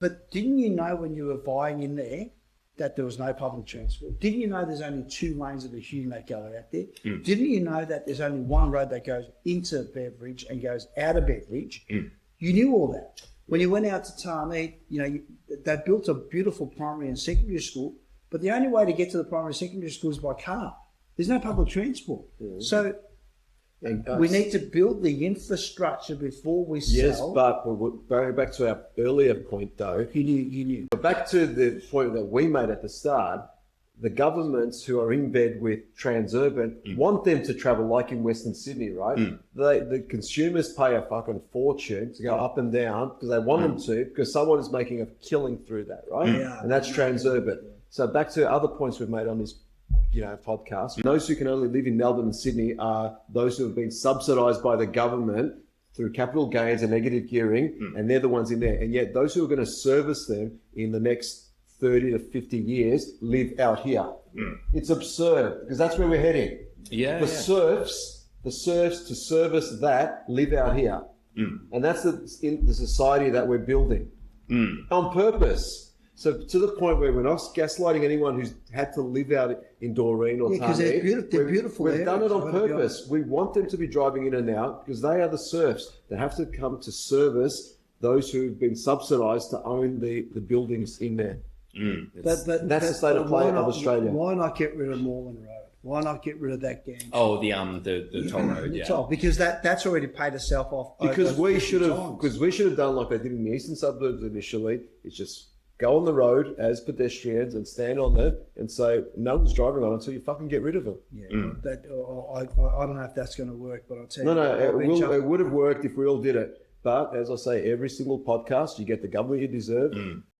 But didn't you know when you were buying in there that there was no public transport? Didn't you know there's only 2 lanes of the human that go out there? Didn't you know that there's only one road that goes into Beveridge and goes out of Beveridge? You knew all that. When you went out to Tarneit, they built a beautiful primary and secondary school, but the only way to get to the primary and secondary school is by car. There's no public transport. So we need to build the infrastructure before we sell. Yes, but going back to our earlier point, though. You knew. Back to the point that we made at the start, the governments who are in bed with Transurban want them to travel like in Western Sydney, right? The consumers pay a fucking fortune to go up and down because they want them to, because someone is making a killing through that, right? And that's Transurban. So back to other points we've made on this podcast. Those who can only live in Melbourne and Sydney are those who have been subsidised by the government through capital gains and negative gearing, and they're the ones in there. And yet those who are going to service them in the next 30 to 50 years live out here. It's absurd because that's where we're heading. The serfs to service that live out here. And that's the society that we're building on purpose. So to the point where we're not gaslighting anyone who's had to live out in Doreen or because they're beautiful. We've done it on purpose. We want them to be driving in and out because they are the serfs that have to come to service those who've been subsidised to own the buildings in there. That's the state of play of Australia. Why not get rid of Moreland Road? Why not get rid of that gang? Oh, the toll road, the toll, because that's already paid itself off. Because we should have done like they did in the eastern suburbs initially. It's just go on the road as pedestrians and stand on it and say no one's driving on it until you fucking get rid of them. I don't know if that's going to work, but I'll tell you. It would have worked if we all did it. But as I say, every single podcast, you get the government you deserve.